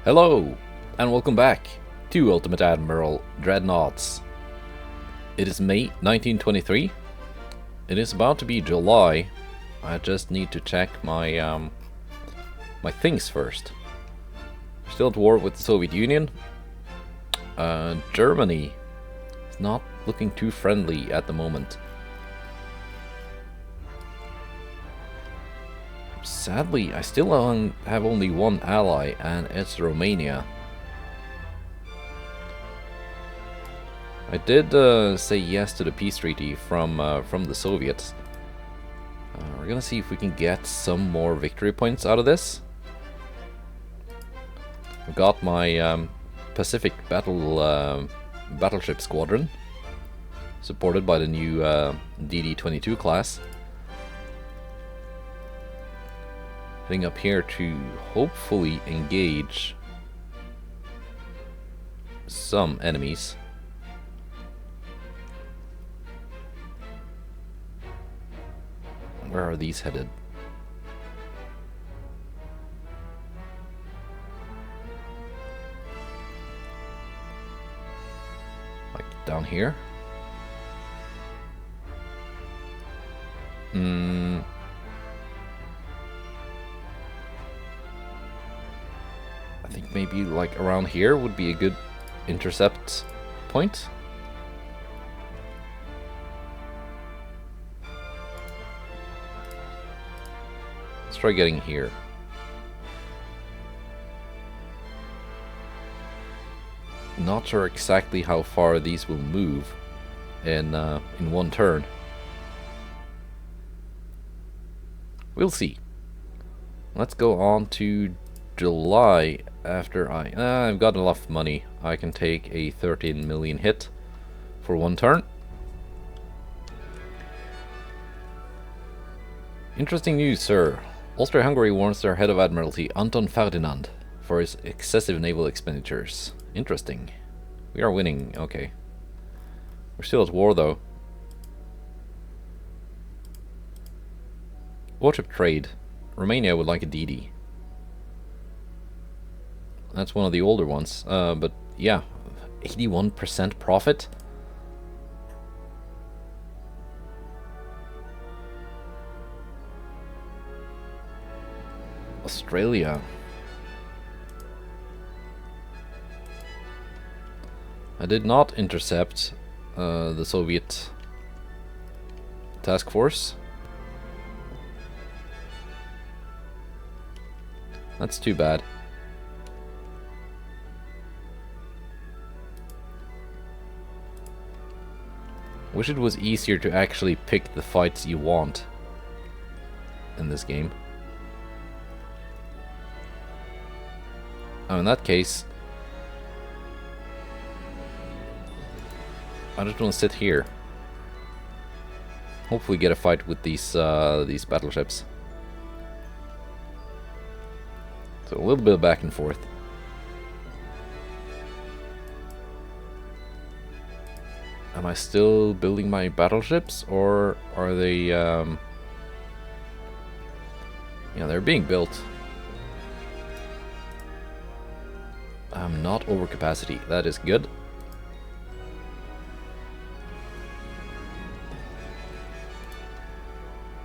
Hello, and welcome back to Ultimate Admiral Dreadnoughts. It is May 1923. It is about to be July. I just need to check my my things first. We're still at war with the Soviet Union. Germany is not looking too friendly at the moment. Sadly, I still have only one ally, and it's Romania. I did say yes to the peace treaty from the Soviets. We're gonna see if we can get some more victory points out of this. I've got my Pacific battleship squadron, supported by the new DD-22 class. Heading up here to hopefully engage some enemies. Where are these headed? Like down here? I think maybe like around here would be a good intercept point. Let's try getting here. Not sure exactly how far these will move in one turn. We'll see. Let's go on to July. After I've got enough money, I can take a 13 million hit for one turn. Interesting news, sir. Austria-Hungary warns their head of Admiralty, Anton Ferdinand, for his excessive naval expenditures. Interesting. We are winning, okay. We're still at war, though. Warship trade. Romania would like a DD. That's one of the older ones, but yeah, 81% profit. Australia. I did not intercept the Soviet task force. That's too bad. Wish it was easier to actually pick the fights you want in this game. Oh, in that case, I just want to sit here. Hopefully get a fight with these battleships. So a little bit of back and forth. Am I still building my battleships, or are they, yeah, they're being built. I'm not over capacity. That is good.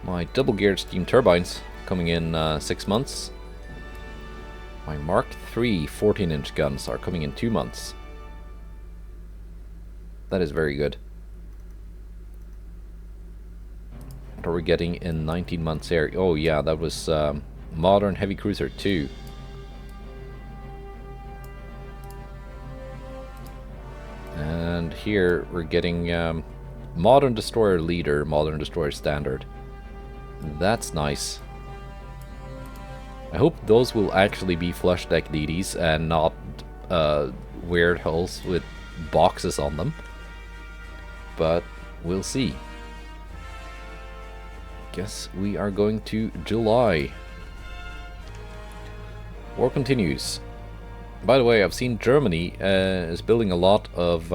My double-geared steam turbines coming in 6 months. My Mark III 14-inch guns are coming in 2 months. That is very good. What are we getting in 19 months here? Oh yeah, that was Modern Heavy Cruiser 2. And here we're getting Modern Destroyer Leader, Modern Destroyer Standard. That's nice. I hope those will actually be flush deck DDs and not weird hulls with boxes on them. But we'll see. Guess we are going to July. War continues. By the way, I've seen Germany is building a lot of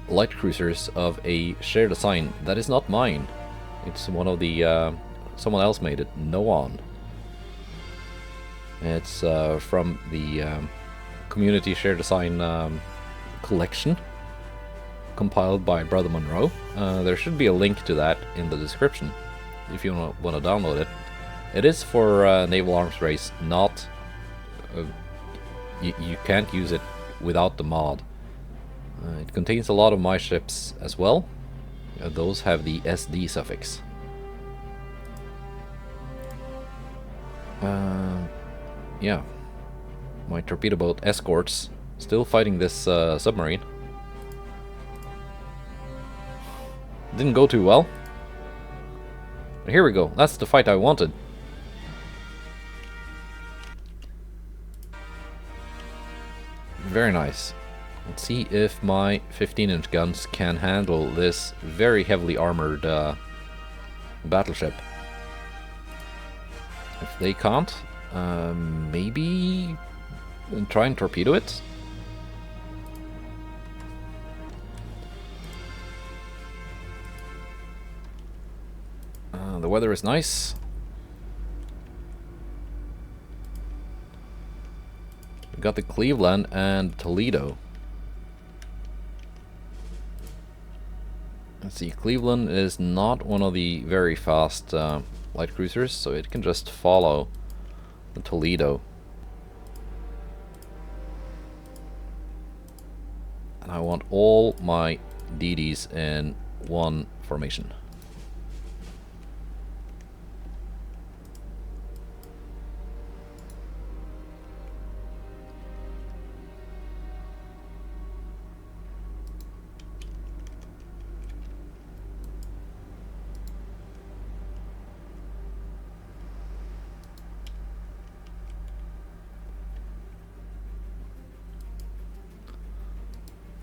light cruisers of a shared design. That is not mine. It's one of the someone else made it. No on. It's from the Community Share Design collection compiled by BrotherMunro. There should be a link to that in the description if you want to download it. It is for Naval Arms Race, not... you can't use it without the mod. It contains a lot of my ships as well. Those have the SD suffix. Yeah. My torpedo boat escorts still fighting this submarine. Didn't go too well. But here we go. That's the fight I wanted. Very nice. Let's see if my 15-inch guns can handle this very heavily armored battleship. If they can't, maybe try and torpedo it. The weather is nice. We got the Cleveland and Toledo. Let's see, Cleveland is not one of the very fast light cruisers, so it can just follow the Toledo. And I want all my DDs in one formation.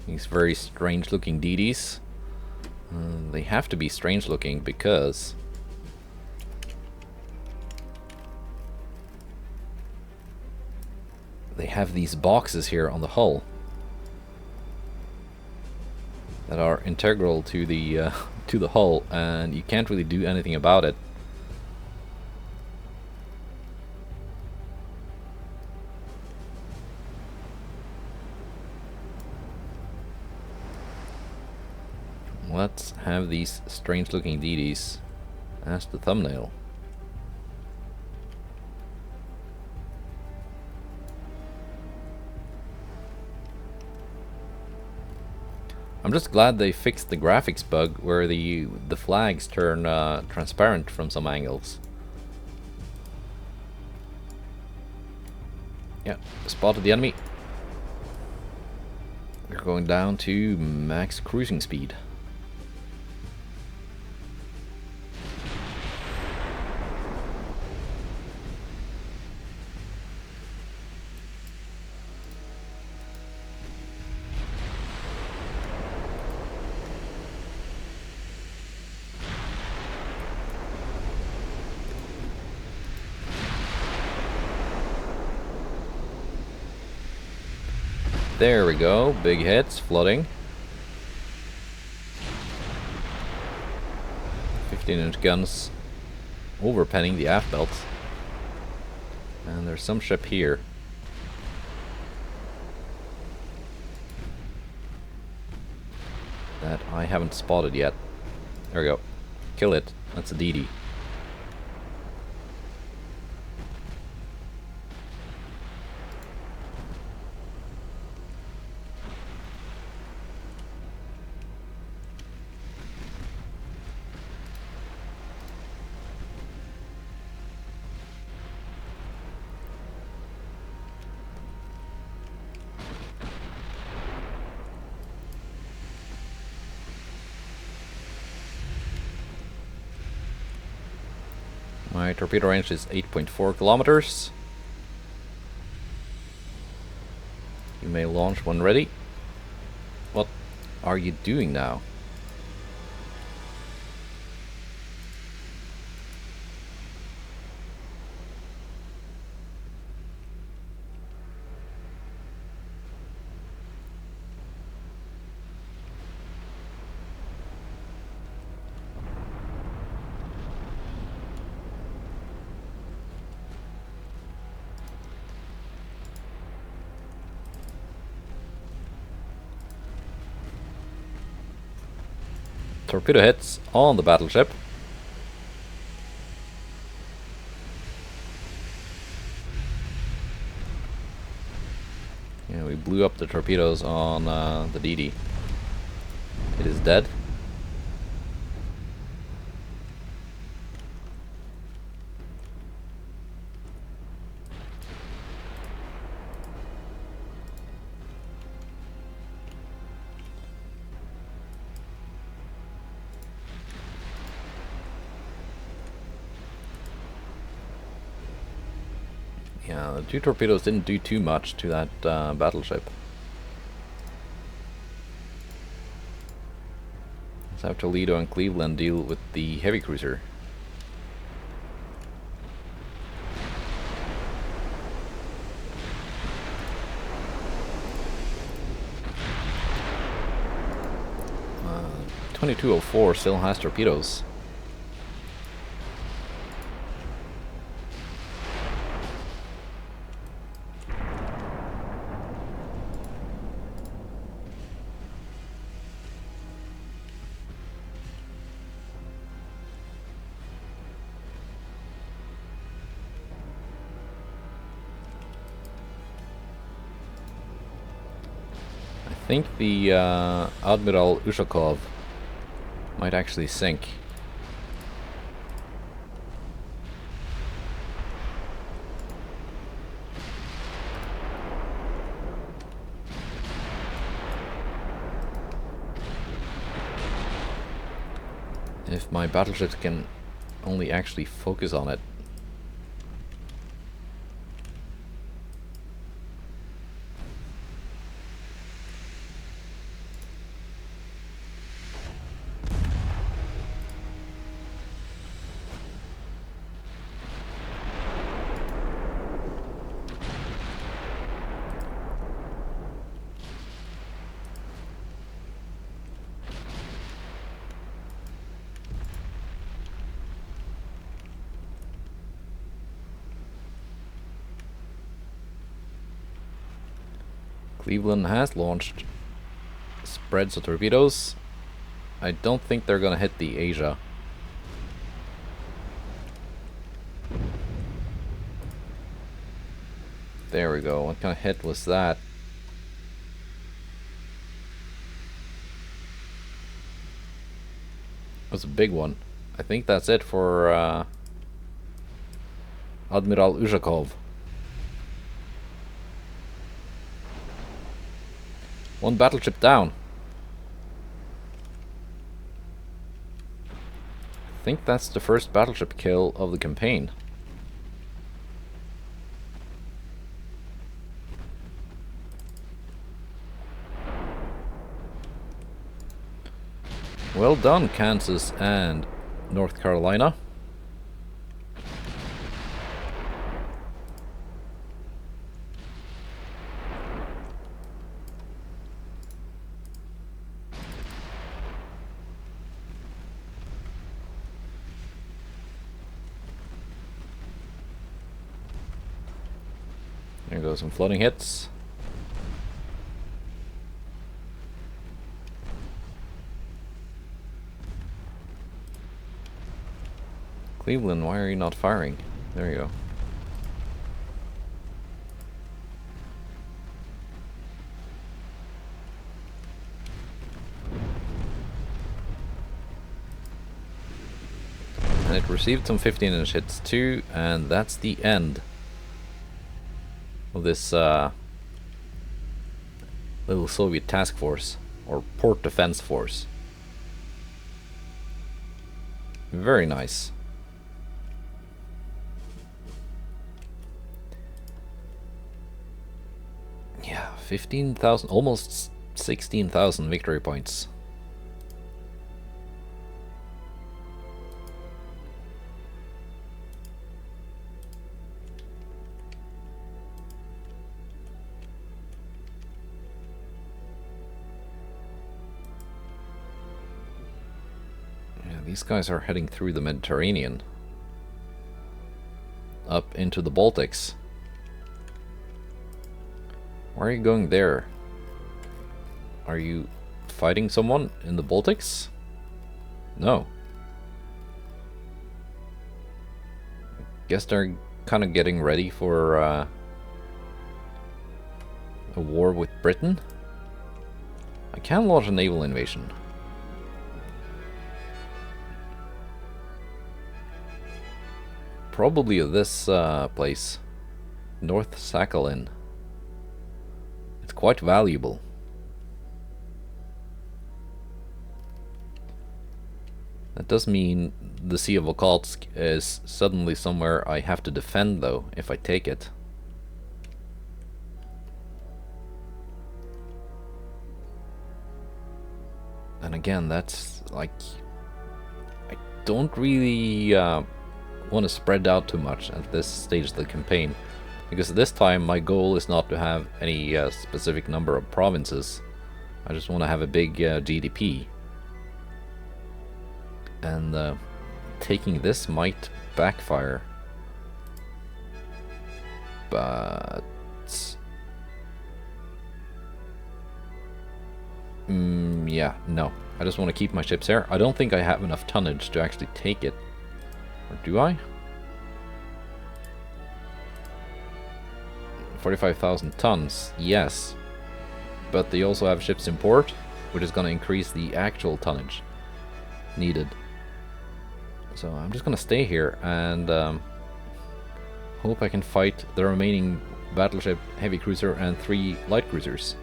These very strange looking DDs. They have to be strange looking because they have these boxes here on the hull that are integral to the hull, and you can't really do anything about it. Let's have these strange looking DDs as the thumbnail. I'm just glad they fixed the graphics bug where the flags turn transparent from some angles. Yeah, spotted the enemy. They're going down to max cruising speed. There we go, big hits, flooding. 15-inch guns overpenning the aft belt. And there's some ship here. That I haven't spotted yet. There we go. Kill it. That's a DD. My torpedo range is 8.4 kilometers. You may launch when ready. What are you doing now? torpedo hits on the battleship. Yeah, we blew up the torpedoes on the DD. It is dead. Yeah, the 2 torpedoes didn't do too much to that battleship. Let's have Toledo and Cleveland deal with the heavy cruiser. Uh, 2204 still has torpedoes. I think the Admiral Ushakov might actually sink. If my battleships can only actually focus on it. Cleveland has launched spreads of torpedoes. I don't think they're gonna hit the Asia. There we go. What kind of hit was that? It was a big one. I think that's it for Admiral Ushakov. One battleship down. I think that's the first battleship kill of the campaign. Well done, Kansas and North Carolina. There goes some floating hits. Cleveland, why are you not firing? There you go. And it received some 15-inch hits too, and that's the end of this little Soviet task force, or port defense force. Very nice. Yeah, 15,000, almost 16,000 victory points. These guys are heading through the Mediterranean, up into the Baltics. Why are you going there? Are you fighting someone in the Baltics? No. Guess they're kind of getting ready for a war with Britain. I can launch a naval invasion. Probably this place, North Sakhalin. It's quite valuable. That does mean the Sea of Okhotsk is suddenly somewhere I have to defend, though, if I take it. And again, that's like... I don't really want to spread out too much at this stage of the campaign. Because this time my goal is not to have any specific number of provinces. I just want to have a big GDP. And taking this might backfire. But... yeah, no. I just want to keep my ships here. I don't think I have enough tonnage to actually take it. Or do I? 45,000 tons, yes. But they also have ships in port, which is going to increase the actual tonnage needed. So I'm just going to stay here and hope I can fight the remaining battleship, heavy cruiser, and 3 light cruisers.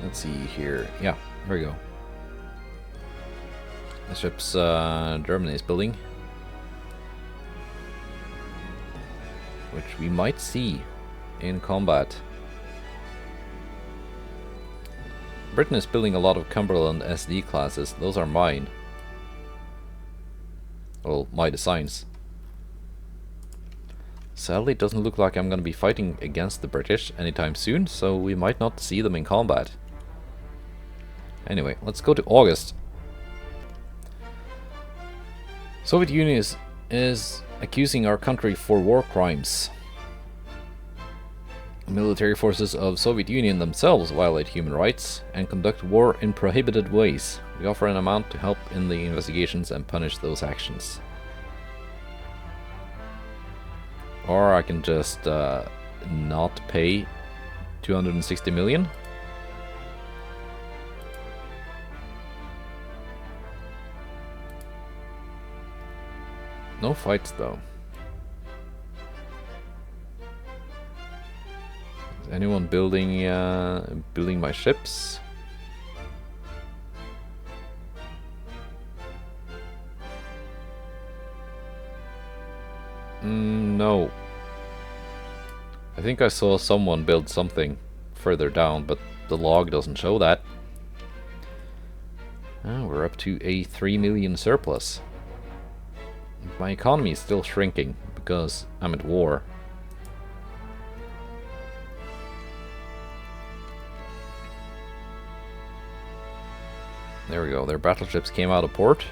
Let's see here. Yeah, here we go. The ship's Germany is building, which we might see in combat. Britain is building a lot of Cumberland SD classes. Those are mine. Well, my designs. Sadly, it doesn't look like I'm going to be fighting against the British anytime soon, so we might not see them in combat. Anyway, let's go to August. Soviet Union is accusing our country for war crimes. Military forces of Soviet Union themselves violate human rights and conduct war in prohibited ways. We offer an amount to help in the investigations and punish those actions. Or I can just not pay 260 million. No fights though. Is anyone building building my ships? No. I think I saw someone build something further down, but the log doesn't show that. Oh, we're up to a 3 million surplus. My economy is still shrinking because I'm at war. There we go, their battleships came out of port.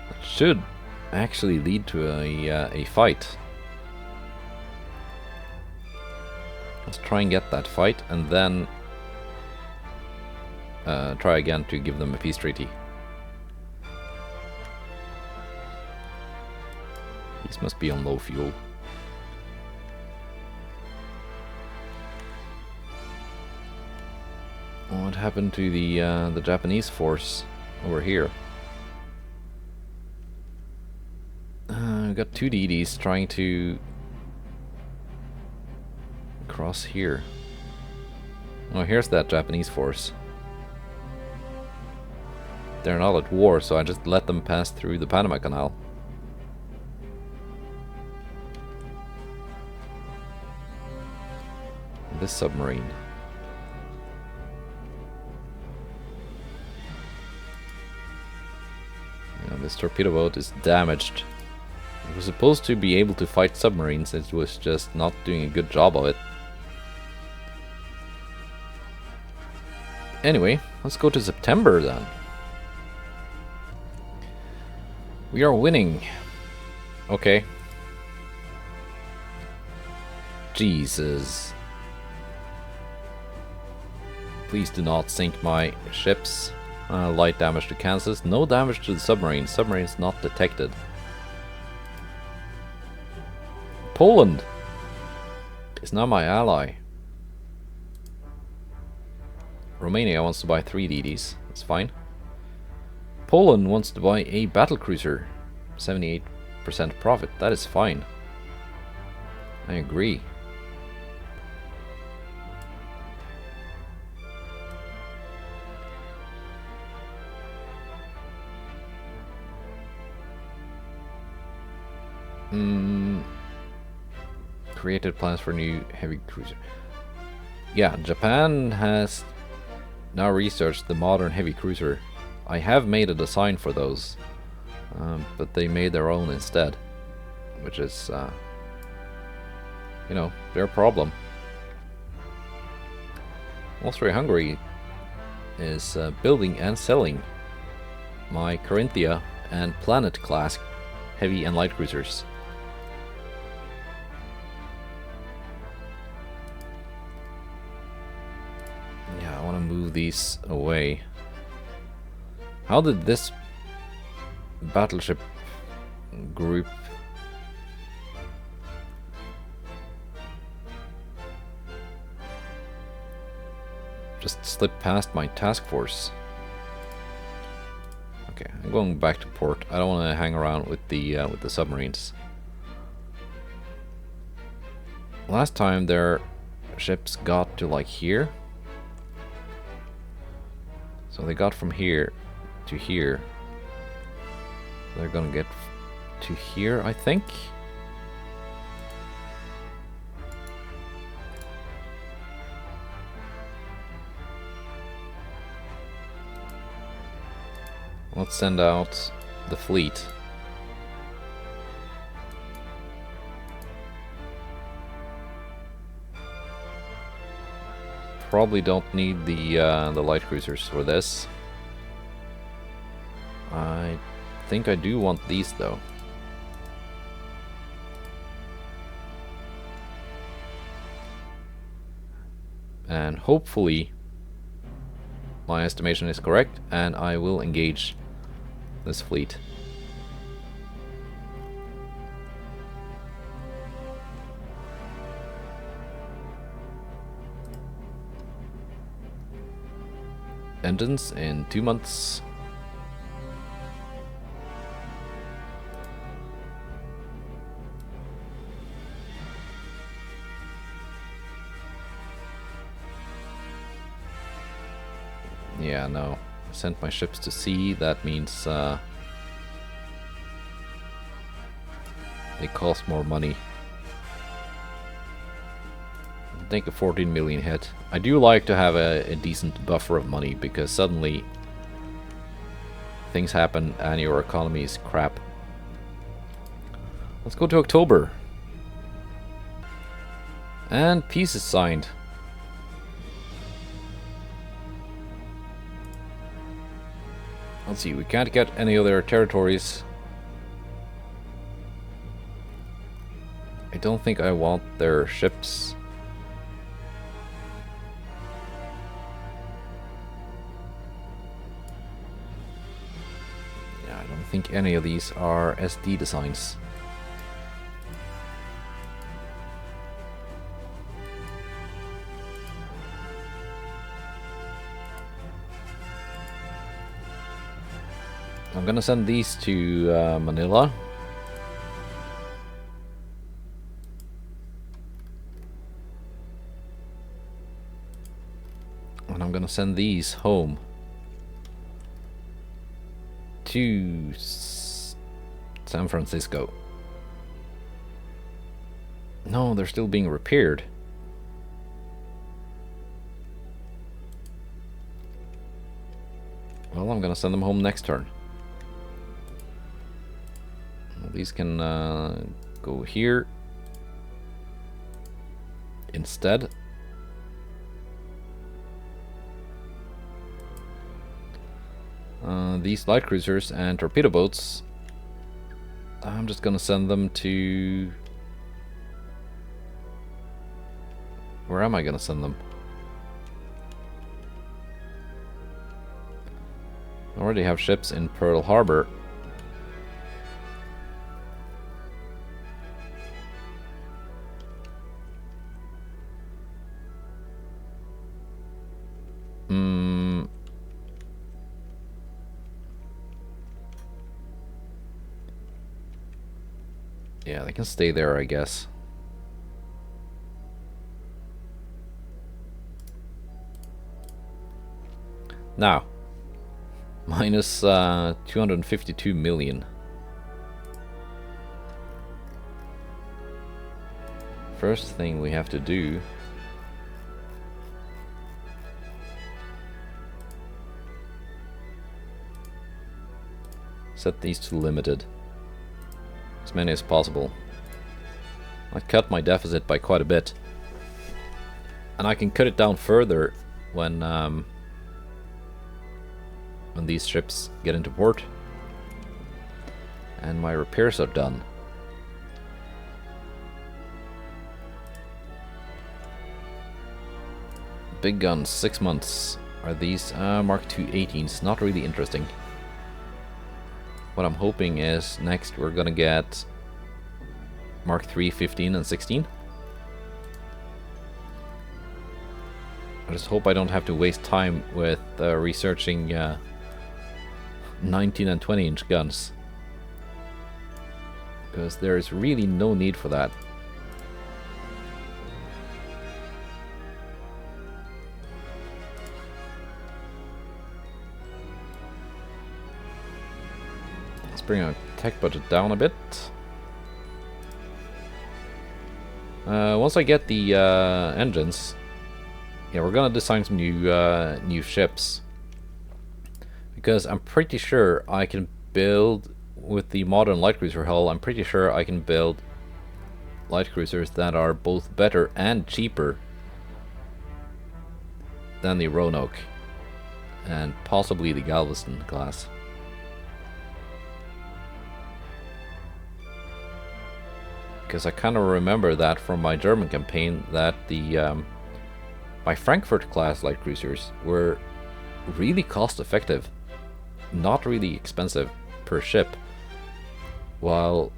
That should actually lead to a fight. Let's try and get that fight and then try again to give them a peace treaty. These must be on low fuel. What happened to the Japanese force over here? We've got 2 DDs trying to cross here. Oh, here's that Japanese force. They're not at war, so I just let them pass through the Panama Canal. This submarine. Yeah, this torpedo boat is damaged. It was supposed to be able to fight submarines, it was just not doing a good job of it. Anyway, let's go to September then. We are winning. Okay. Jesus. Please do not sink my ships. Light damage to Kansas. No damage to the submarine. Submarine is not detected. Poland is now my ally. Romania wants to buy 3 DDs. That's fine. Poland wants to buy a battlecruiser. 78% profit. That is fine. I agree. Created plans for new heavy cruiser. Yeah, Japan has now researched the modern heavy cruiser. I have made a design for those, but they made their own instead, which is, you know, their problem. Austria-Hungary is building and selling my Carinthia and Planet class heavy and light cruisers. Yeah, I want to move these away. How did this battleship group just slip past my task force? Okay, I'm going back to port. I don't want to hang around with the submarines. Last time their ships got to like here, so they got from here to here. They're gonna get to here, I think. Let's send out the fleet. Probably don't need the light cruisers for this. I think I do want these though. And hopefully my estimation is correct, and I will engage this fleet. Engines in 2 months. Yeah, no. I sent my ships to sea. That means they cost more money. Take a 14 million hit. I do like to have a decent buffer of money, because suddenly things happen and your economy is crap. Let's go to October. And peace is signed. Let's see, we can't get any other territories. I don't think I want their ships. Yeah, I don't think any of these are SD designs. I'm gonna send these to Manila. And I'm gonna send these home to San Francisco. No, they're still being repaired. Well, I'm gonna send them home next turn. These can go here instead. These light cruisers and torpedo boats, I'm just gonna send them to Where am I gonna send them? I already have ships in Pearl Harbor. Yeah, they can stay there, I guess. Now, minus 252 million. First thing we have to do set these to limited. As many as possible. I cut my deficit by quite a bit. And I can cut it down further when these ships get into port and my repairs are done. Big guns, 6 months. Are these Mark II 18s? Not really interesting. What I'm hoping is next we're gonna get Mark III 15 and 16. I just hope I don't have to waste time with researching 19 and 20-inch guns, because there is really no need for that. Let's bring our tech budget down a bit. Once I get the engines, yeah, we're gonna design some new ships, because I'm pretty sure I can build with the modern light cruiser hull. I'm pretty sure I can build light cruisers that are both better and cheaper than the Roanoke and possibly the Galveston class. Because I kind of remember that from my German campaign that the my Frankfurt class light cruisers were really cost effective, not really expensive per ship, while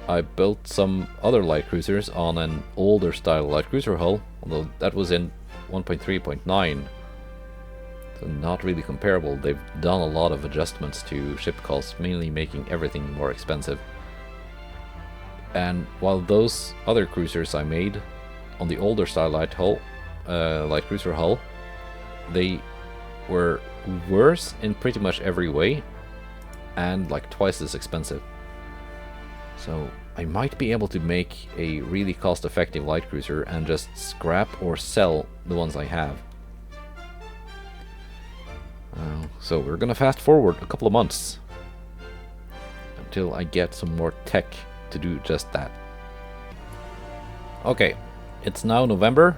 I built some other light cruisers on an older style light cruiser hull, although that was in 1.3.9, so not really comparable. They've done a lot of adjustments to ship costs, mainly making everything more expensive. And while those other cruisers I made on the older style light cruiser hull, they were worse in pretty much every way and like twice as expensive. So I might be able to make a really cost-effective light cruiser and just scrap or sell the ones I have. So we're gonna fast forward a couple of months until I get some more tech to do just that. Okay, it's now November.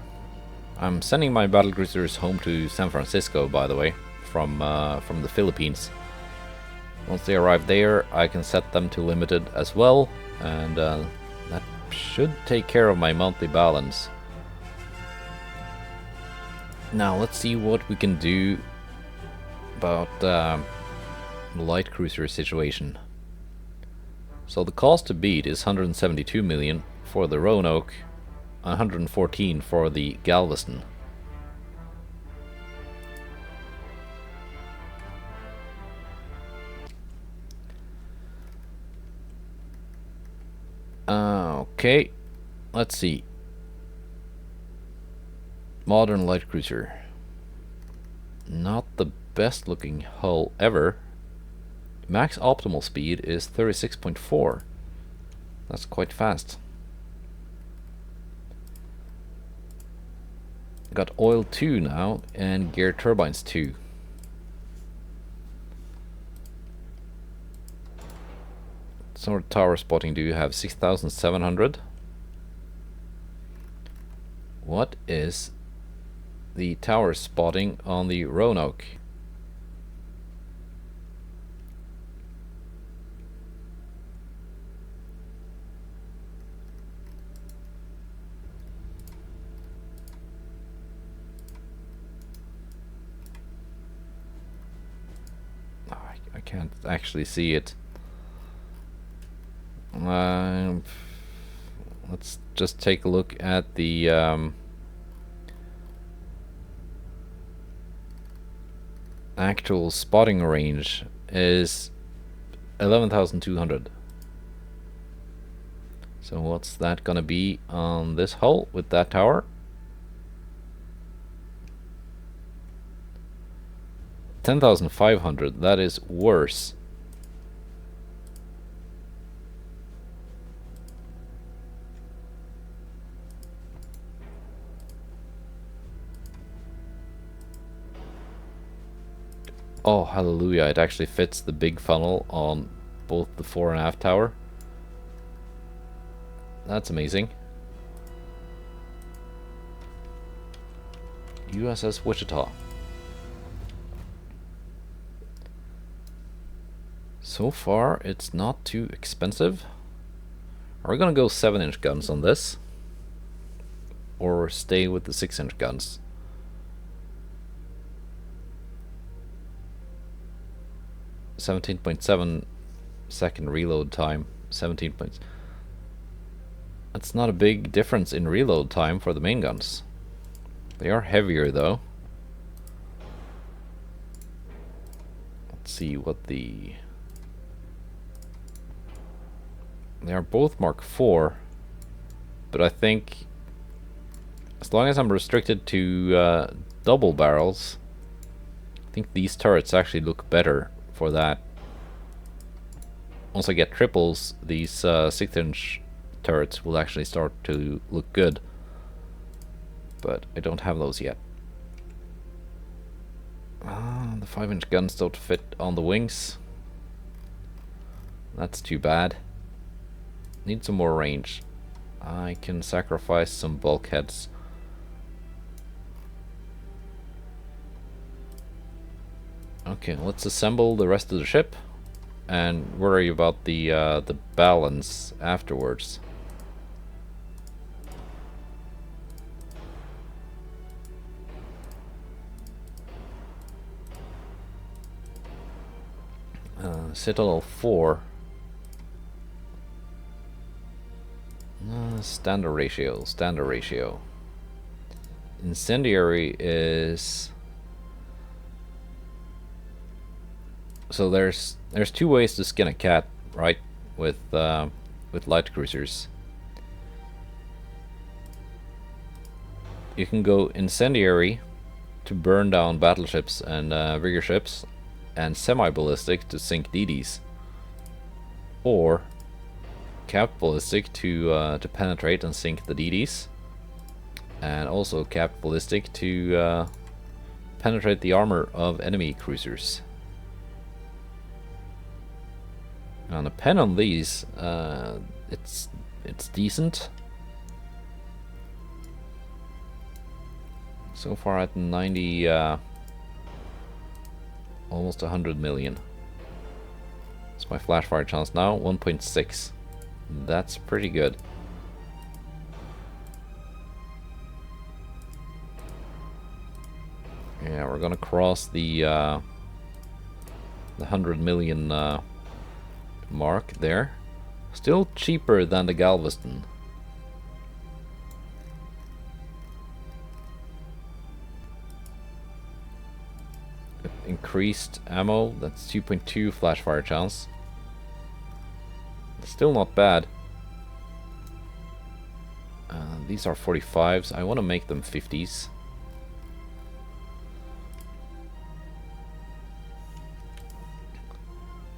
I'm sending my battlecruisers home to San Francisco, by the way, from the Philippines. Once they arrive there, I can set them to limited as well, and that should take care of my monthly balance. Now let's see what we can do about the light cruiser situation. So the cost to beat is 172 million for the Roanoke, 114 for the Galveston. Okay, let's see. Modern light cruiser. Not the best looking hull ever. Max optimal speed is 36.4. That's quite fast. Got oil 2 now and gear turbines 2. Sort of tower spotting do you have? 6,700. What is the tower spotting on the Roanoke? I can't actually see it. Let's just take a look at the actual spotting range is 11,200. So what's that gonna be on this hull with that tower? 10,500. That is worse. Oh, hallelujah, it actually fits the big funnel on both the fore and aft tower. That's amazing. USS Wichita. So far, it's not too expensive. Are we gonna go 7-inch guns on this? Or stay with the 6-inch guns? .7 second reload time. 17 points. That's not a big difference in reload time for the main guns. They are heavier though. Let's see what the... They are both Mark IV, but I think as long as I'm restricted to double barrels, I think these turrets actually look better for that. Once I get triples, these 6-inch turrets will actually start to look good, but I don't have those yet. The 5-inch guns don't fit on the wings. That's too bad. Need some more range. I can sacrifice some bulkheads. Okay, let's assemble the rest of the ship and worry about the balance afterwards. Citadel 4. Standard ratio. Incendiary is... So there's two ways to skin a cat, right? With light cruisers. You can go incendiary to burn down battleships and bigger ships, and semi-ballistic to sink DDs, or capped ballistic to penetrate and sink the DDs, and also capped ballistic to penetrate the armor of enemy cruisers. And the pen on these, it's decent. So far at 90, almost 100 million. It's my flash fire chance now, 1.6. That's pretty good. Yeah, we're gonna cross the 100 million mark there. Still cheaper than the Galveston. Increased ammo, that's 2.2 flash fire chance. Still not bad. These are 45s. I want to make them 50s.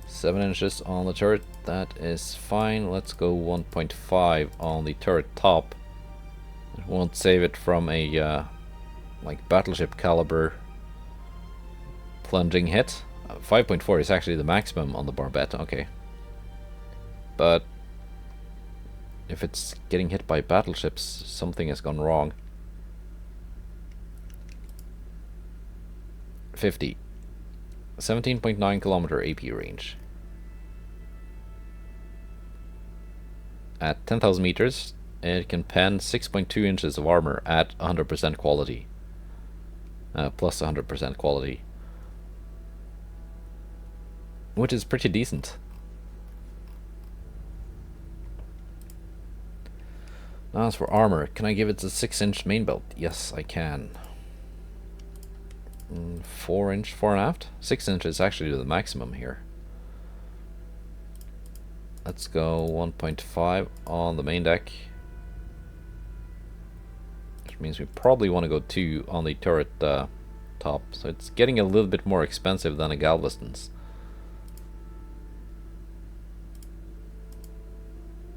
Seven inches on the turret, that is fine. Let's go 1.5 on the turret top. It won't save it from a like battleship caliber plunging hit. 5.4 is actually the maximum on the barbette. Okay. But if it's getting hit by battleships, something has gone wrong. 50. 17.9 kilometer AP range. At 10,000 meters, it can pen 6.2 inches of armor at 100% quality. Plus 100% quality. which is pretty decent. Now as for armor, can I give it a 6-inch main belt? Yes, I can. 4-inch, 4.5? 6 inches is actually the maximum here. Let's go 1.5 on the main deck. Which means we probably want to go 2 on the turret top. So it's getting a little bit more expensive than a Galveston's.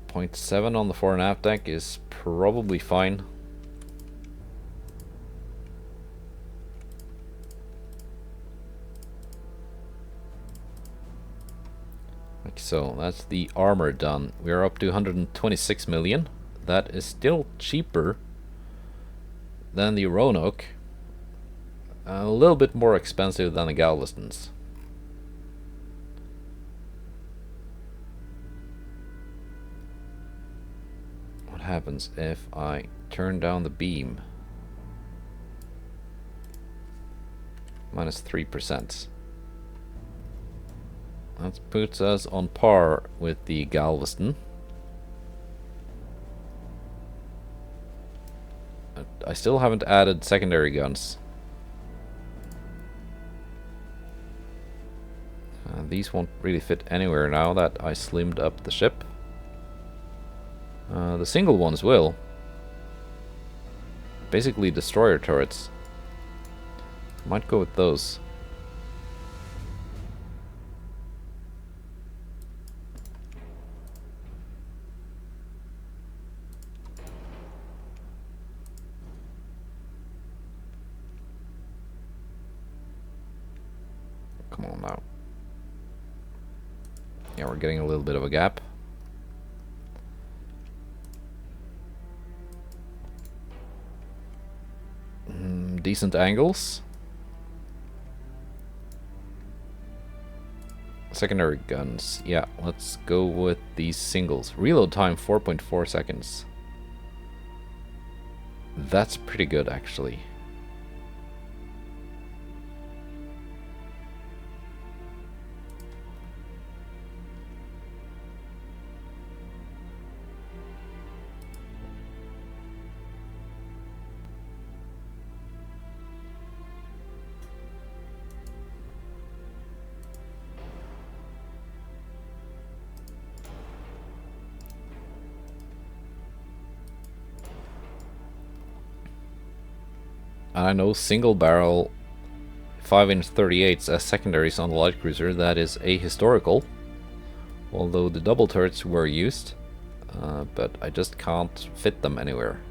0.7 on the 4.5 deck is probably fine. Like so, that's the armor done. We are up to 126 million. That is still cheaper than the Roanoke. A little bit more expensive than the Galveston's. What happens if I turn down the beam? Minus 3%. That puts us on par with the Galveston. I still haven't added secondary guns. These won't really fit anywhere now that I slimmed up the ship. The single ones will. Basically destroyer turrets. Might go with those. Come on now. Yeah, we're getting a little bit of a gap. Decent angles. Secondary guns. Yeah, let's go with these singles. Reload time 4.4 seconds. That's pretty good, actually. And I know single barrel 5-inch 38s as secondaries on the light cruiser, that is ahistorical. Although the double turrets were used, but I just can't fit them anywhere.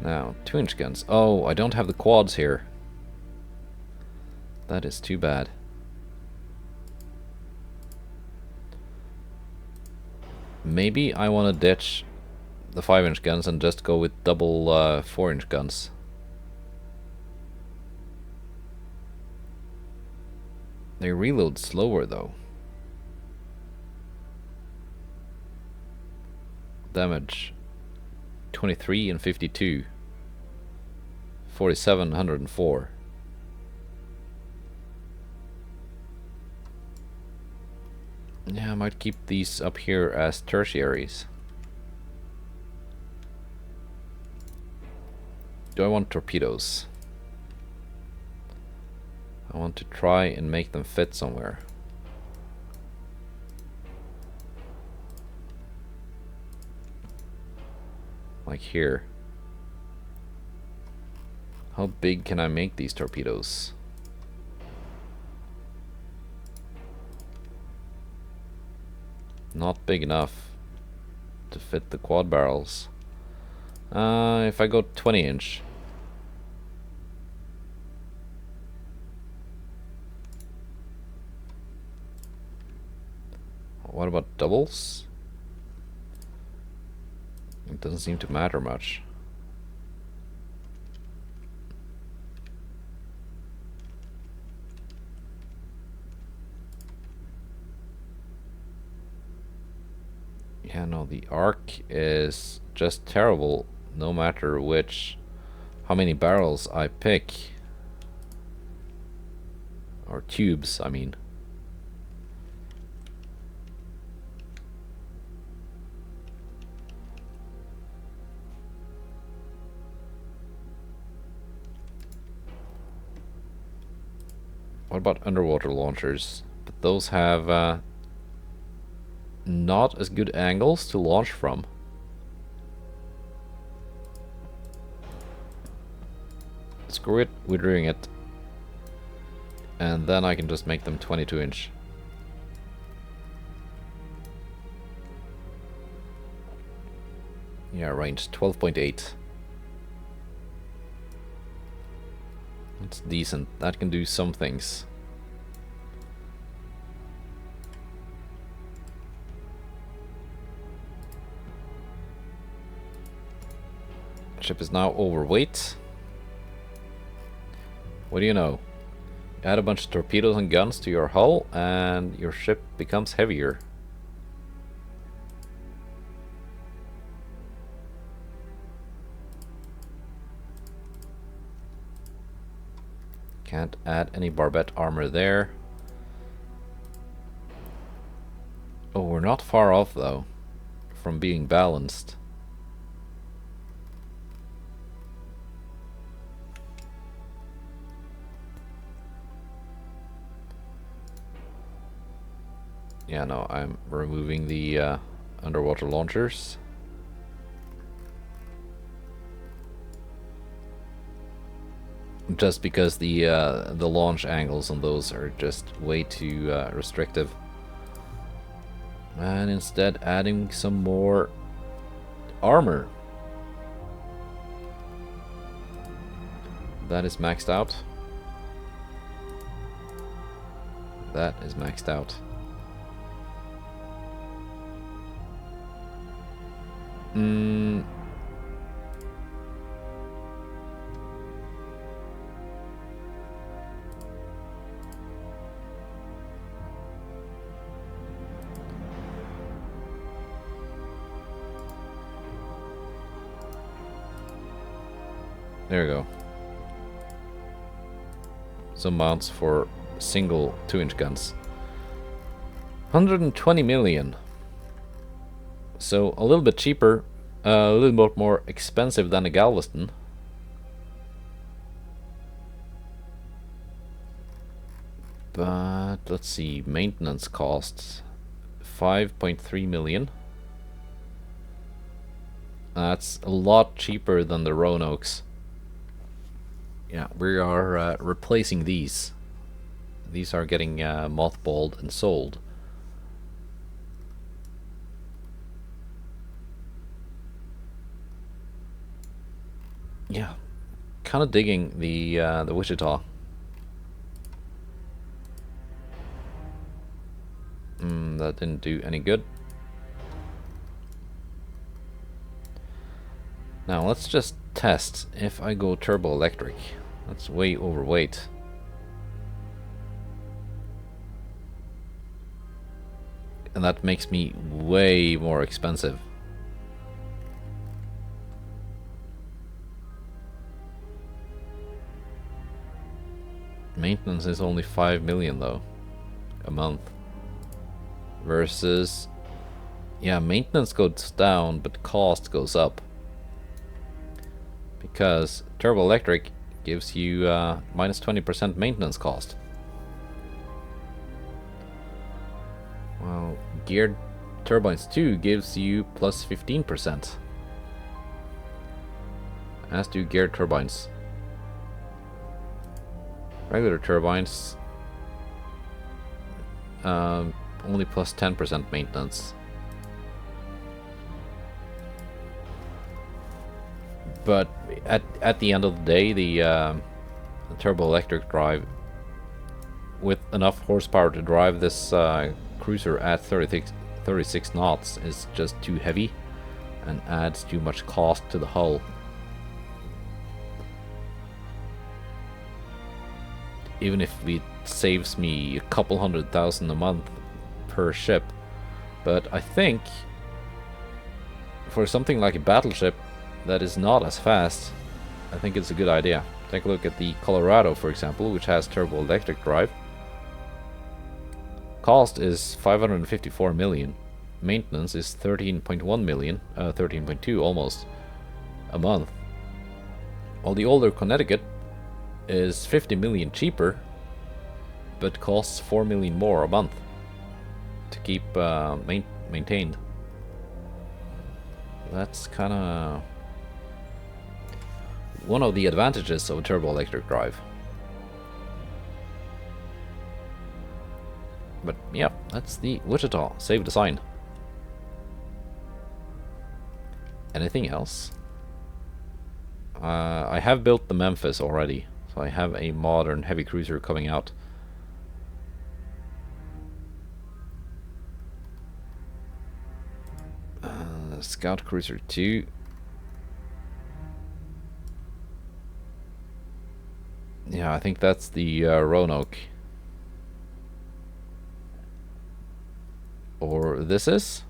Now, 2-inch guns. Oh, I don't have the quads here. That is too bad. Maybe I want to ditch the 5-inch guns and just go with double 4-inch guns. They reload slower though. Damage 23 and 52. 47, 104. Yeah, I might keep these up here as tertiaries. Do I want torpedoes? I want to try and make them fit somewhere. Like here. How big can I make these torpedoes? Not big enough to fit the quad barrels. If I go 20-inch. What about doubles? It doesn't seem to matter much. Yeah, no, the arc is just terrible no matter how many barrels I pick. Or tubes, I mean. What about underwater launchers? But those have not as good angles to launch from. Screw it, we're doing it. And then I can just make them 22-inch. Yeah, range 12.8. It's decent. That can do some things. Ship is now overweight. What do you know? Add a bunch of torpedoes and guns to your hull and your ship becomes heavier. Can't add any barbette armor there. Oh, we're not far off though from being balanced. Yeah, no, I'm removing the underwater launchers. Just because the launch angles on those are just way too restrictive. And instead adding some more armor. That is maxed out. That is maxed out. There we go. Some mounts for single 2-inch guns. 120 million. So a little bit cheaper, a little bit more expensive than a Galveston. But let's see, maintenance costs 5.3 million. That's a lot cheaper than the Roanokes. Yeah, we are replacing these. These are getting mothballed and sold. Yeah, kind of digging the Wichita. That didn't do any good. Now let's just test if I go turbo electric. That's way overweight. And that makes me way more expensive. Maintenance is only 5 million though a month. Versus, yeah, maintenance goes down but cost goes up. Because turbo electric gives you minus 20% maintenance cost. Well, geared turbines 2 gives you plus 15%. As do geared turbines. Regular turbines only plus 10% maintenance. But at the end of the day, the turbo electric drive with enough horsepower to drive this cruiser at 36 knots is just too heavy and adds too much cost to the hull. Even if it saves me a couple $100,000 a month per ship. But I think for something like a battleship that is not as fast, I think it's a good idea. Take a look at the Colorado, for example, which has turbo electric drive. Cost is 554 million. Maintenance is 13.1 million, 13.2 almost a month. While the older Connecticut is 50 million cheaper, but costs 4 million more a month to keep maintained. That's kind of one of the advantages of a turbo electric drive. But yeah, that's the Wichita. Save design. Anything else? I have built the Memphis already, so I have a modern heavy cruiser coming out. Scout Cruiser 2. Yeah, I think that's the Roanoke. Or this is?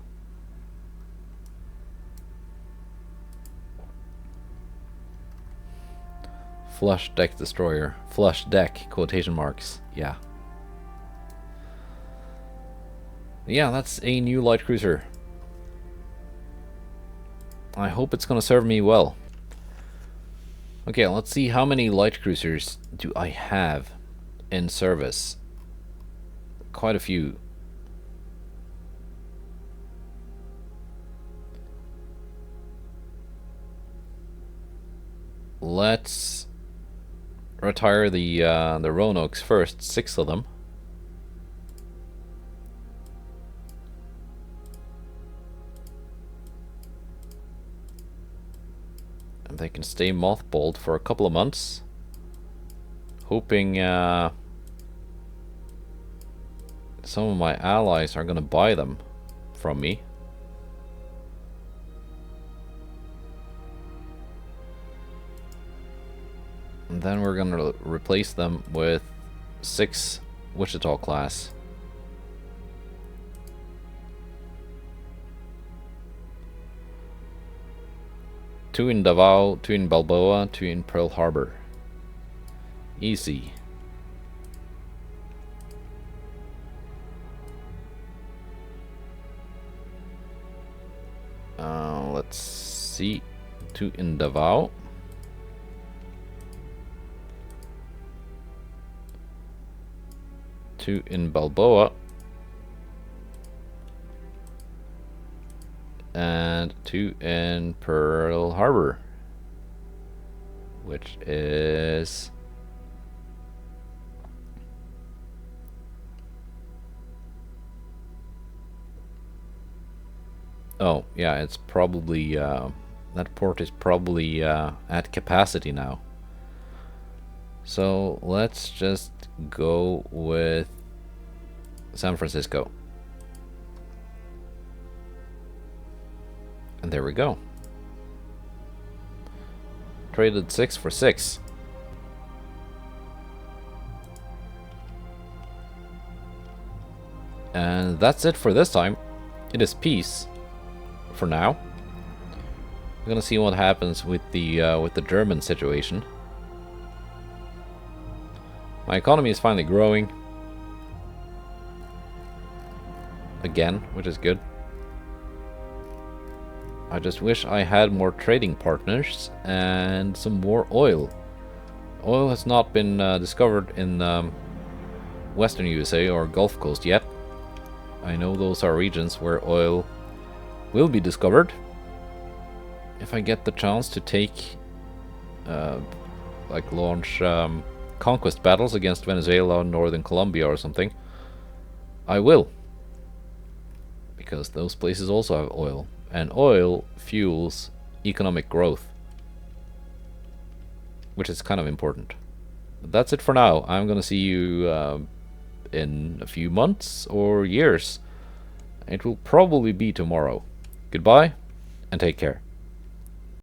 Flush deck destroyer. Flush deck, quotation marks. Yeah. Yeah, that's a new light cruiser. I hope it's gonna serve me well. Okay, let's see how many light cruisers do I have in service. Quite a few. Let's retire the Roanokes first, 6 of them. And they can stay mothballed for a couple of months. Hoping some of my allies are gonna buy them from me. And then we're gonna replace them with 6 Wichita class. Two in Davao, 2 in Balboa, 2 in Pearl Harbor. Easy. Let's see. 2 in Davao. 2 in Balboa. And 2 in Pearl Harbor. Which is... Oh, yeah, it's probably, that port is probably at capacity now. So let's just go with San Francisco. And there we go. Traded 6 for 6. And that's it for this time. It is peace. For now. We're gonna see what happens with the German situation. My economy is finally growing. Again, which is good. I just wish I had more trading partners and some more oil. Oil has not been discovered in Western USA or Gulf Coast yet. I know those are regions where oil will be discovered. If I get the chance to take, like launch conquest battles against Venezuela, Northern Colombia or something, I will. Because those places also have oil. And oil fuels economic growth. Which is kind of important. But that's it for now. I'm gonna see you in a few months or years. It will probably be tomorrow. Goodbye, and take care.